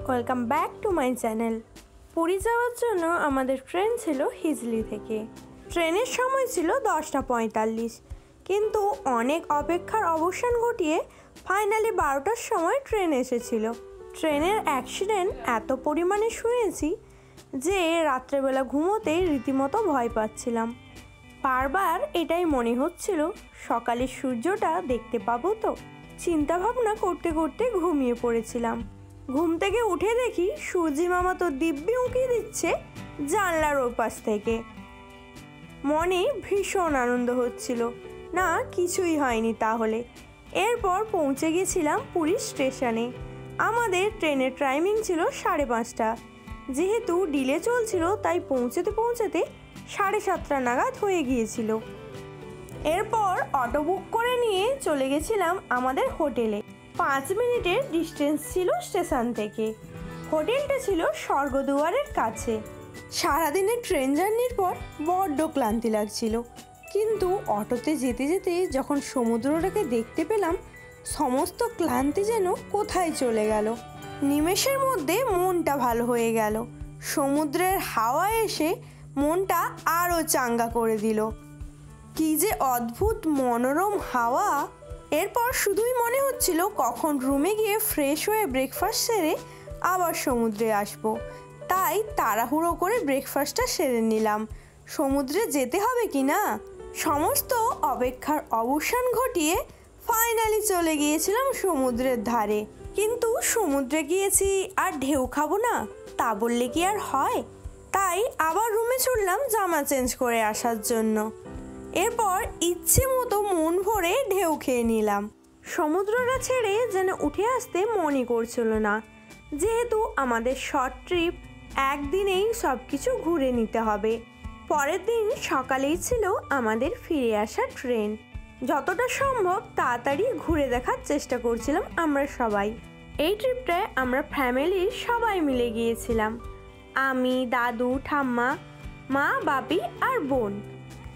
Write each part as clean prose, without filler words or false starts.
Welcome back to my channel. Puri যাওয়ার জন্য আমাদের ট্রেন ছিল হিজলি থেকে। ট্রেনের সময় ছিল 10:45, কিন্তু অনেক অপেক্ষার অবসান ঘটিয়ে ফাইনালি 12টার সময় ট্রেন এসেছিল। ট্রেনের অ্যাক্সিডেন্ট এত পরিমাণে শুনেছি যে রাত্রেবেলা ঘুমোতেই রীতিমতো ভয় পাচ্ছিলাম। বারবার এটাই মনে হচ্ছিল সকালে সূর্যটা দেখতে পাবো তো। চিন্তা ভাবনা করতে করতে ঘুমিয়ে পড়েছিলাম। ঘুম থেকে উঠে দেখি সূর্যি মামা তো দিব্যি উঁকি দিচ্ছে জানলার ওপাশ থেকে। মনে ভীষণ আনন্দ হচ্ছিল, না কিছুই হয়নি তাহলে। এরপর পৌঁছে গেছিলাম পুরী স্টেশনে। আমাদের ট্রেনের টাইমিং ছিল 5:30। যেহেতু ডিলে চলছিল তাই পৌঁছতে 7:30 নাগাদ হয়ে গিয়েছিল। এরপর অটো বুক করে নিয়ে চলে গেছিলাম আমাদের হোটেলে। 5 মিনিটের ডিস্টেন্স ছিল স্টেশন থেকে। হোটেলটা ছিল স্বর্গদুয়ারের কাছে। সারাদিনের ট্রেন জার্নির পর বড্ড ক্লান্তি লাগছিল, কিন্তু অটোতে যেতে যেতে যখন সমুদ্রটাকে দেখতে পেলাম সমস্ত ক্লান্তি যেন কোথায় চলে গেল। নিমেষের মধ্যে মনটা ভালো হয়ে গেল। সমুদ্রের হাওয়া এসে মনটা আরও চাঙ্গা করে দিল। কি যে অদ্ভুত মনোরম হাওয়া! এরপর শুধুই মনে হচ্ছিল কখন রুমে গিয়ে ফ্রেশ হয়ে ব্রেকফাস্ট সেরে আবার সমুদ্রে আসব। তাই তাড়াহুড়ো করে ব্রেকফাস্টটা সেরে নিলাম। সমুদ্রে যেতে হবে কি না, সমস্ত অপেক্ষার অবসান ঘটিয়ে ফাইনালি চলে গিয়েছিলাম সমুদ্রের ধারে। কিন্তু সমুদ্রে গিয়েছি আর ঢেউ খাবো না তা বললে কি আর হয়? তাই আবার রুমে ছুটলাম জামা চেঞ্জ করে আসার জন্য। এরপর ইচ্ছে মতো মন ভরে ঢেউ খেয়ে নিলাম। সমুদ্রটা ছেড়ে যেন উঠে আসতে মনই করছিল না, যেহেতু আমাদের শর্ট ট্রিপ একদিনেই সব কিছু ঘুরে নিতে হবে। পরের দিন সকালেই ছিল আমাদের ফিরে আসার ট্রেন। যতটা সম্ভব তাড়াতাড়ি ঘুরে দেখার চেষ্টা করছিলাম আমরা সবাই। এই ট্রিপটায় আমরা ফ্যামিলির সবাই মিলে গিয়েছিলাম। আমি, দাদু, ঠাম্মা, মা, বাপি আর বোন।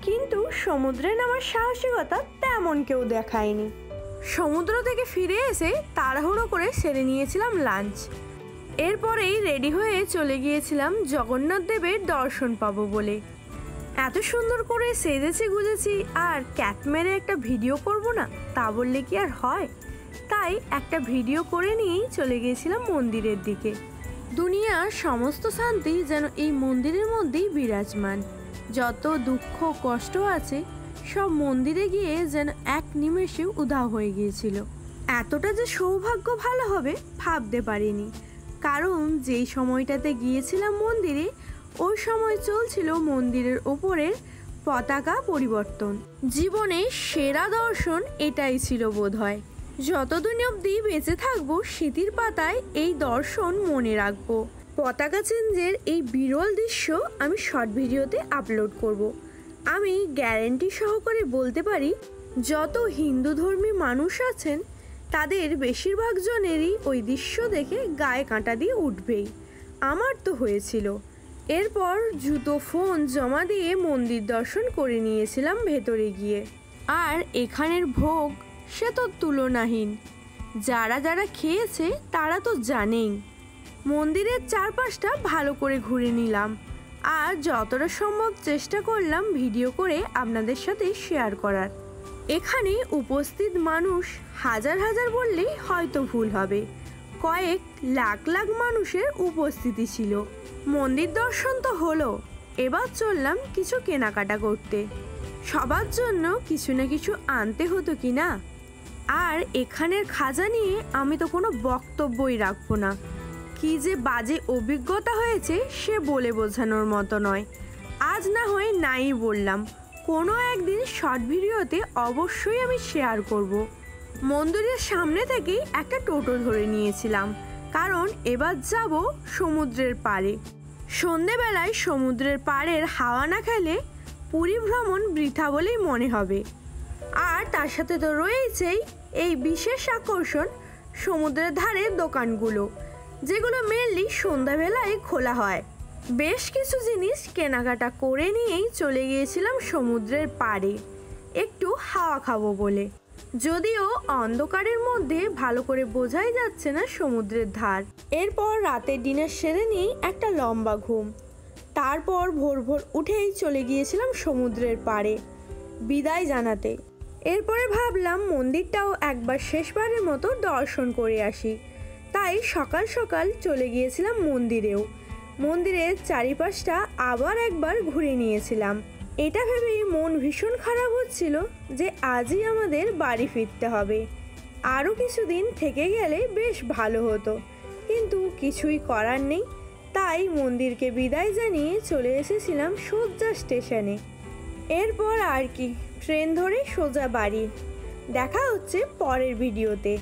কিন্তু সমুদ্রে নামার সাহসিকতা তেমন কেউ দেখায়নি। সমুদ্র থেকে ফিরে এসে তাড়াহুড়ো করে সেরে নিয়েছিলাম লাঞ্চ। এরপরেই রেডি হয়ে চলে গিয়েছিলাম জগন্নাথ দেবের দর্শন পাবো বলে। এত সুন্দর করে সেজেছি গুজেছি আর ক্যাট মেরে একটা ভিডিও করব না তা বললে কি আর হয়? তাই একটা ভিডিও করে নিয়েই চলে গিয়েছিলাম মন্দিরের দিকে। দুনিয়ার সমস্ত শান্তি যেন এই মন্দিরের মধ্যেই বিরাজমান। যত দুঃখ কষ্ট আছে সব মন্দিরে গিয়ে যেন এক নিমেষে উধাও হয়ে গিয়েছিল। এতটা যে সৌভাগ্য ভালো হবে ভাবতে পারিনি, কারণ যেই সময়টাতে গিয়েছিলাম মন্দিরে ওই সময় চলছিল মন্দিরের ওপরের পতাকা পরিবর্তন। জীবনের সেরা দর্শন এটাই ছিল বোধহয়। যতদিন অবধি বেঁচে থাকবো স্মৃতির পাতায় এই দর্শন মনে রাখবো। পতাকা চেঞ্জের এই বিরল দৃশ্য আমি শর্ট ভিডিওতে আপলোড করব। আমি গ্যারেন্টি সহকারে বলতে পারি যত হিন্দু ধর্মী মানুষ আছেন তাদের বেশিরভাগ জনেরই ওই দৃশ্য দেখে গায়ে কাঁটা দিয়ে উঠবেই। আমার তো হয়েছিল। এরপর জুতো ফোন জমা দিয়ে মন্দির দর্শন করে নিয়েছিলাম ভেতরে গিয়ে। আর এখানের ভোগ সে তো তুলনাহীন। যারা যারা খেয়েছে তারা তো জানেই। মন্দিরের চারপাশটা ভালো করে ঘুরে নিলাম আর যতটা সম্ভব চেষ্টা করলাম ভিডিও করে আপনাদের সাথে শেয়ার করার। এখানে উপস্থিত মানুষ হাজার হাজার বললেই হয়তো ভুল হবে, কয়েক লাখ লাখ মানুষের উপস্থিতি ছিল। মন্দির দর্শন তো হলো, এবার চললাম কিছু কেনাকাটা করতে। সবার জন্য কিছু না কিছু আনতে হতো কি না। আর এখানের খাজা নিয়ে আমি তো কোনো বক্তব্যই রাখবো না। কি যে বাজে অভিজ্ঞতা হয়েছে সে বলে বোঝানোর মতো নয়। আজ না হয় নাই বললাম, কোনো একদিন শর্ট ভিডিওতে অবশ্যই আমি শেয়ার করব। মন্দিরের সামনে থেকেই একটা টোটো ধরে নিয়েছিলাম, কারণ এবার যাব সমুদ্রের পাড়ে। সন্ধেবেলায় সমুদ্রের পাড়ের হাওয়া না খেলে পুরী ভ্রমণ বৃথা বলেই মনে হবে। আর তার সাথে তো রয়েছেই এই বিশেষ আকর্ষণ সমুদ্রের ধারের দোকানগুলো, যেগুলো মেনলি সন্ধ্যাবেলায় খোলা হয়। বেশ কিছু জিনিস কেনাকাটা করে নিয়েই চলে গিয়েছিলাম সমুদ্রের পাড়ে একটু হাওয়া খাবো বলে। যদিও অন্ধকারের মধ্যে ভালো করে বোঝাই যাচ্ছে না সমুদ্রের ধার। এরপর রাতের ডিনার সেরে নিই একটা লম্বা ঘুম। তারপর ভোর ভোর উঠেই চলে গিয়েছিলাম সমুদ্রের পাড়ে বিদায় জানাতে। এরপরে ভাবলাম মন্দিরটাও একবার শেষবারের মতো দর্শন করে আসি, তাই সকাল সকাল চলে গিয়েছিলাম মন্দিরেও। মন্দিরের চারিপাশটা আবার একবার ঘুরে নিয়েছিলাম। এটা ভেবেই মন ভীষণ খারাপ হচ্ছিল যে আজই আমাদের বাড়ি ফিরতে হবে। আরও কিছুদিন থেকে গেলে বেশ ভালো হতো, কিন্তু কিছুই করার নেই। তাই মন্দিরকে বিদায় জানিয়ে চলে এসেছিলাম সোজা স্টেশনে। এরপর আর কি, ট্রেন ধরে সোজা বাড়ি। দেখা হচ্ছে পরের ভিডিওতে।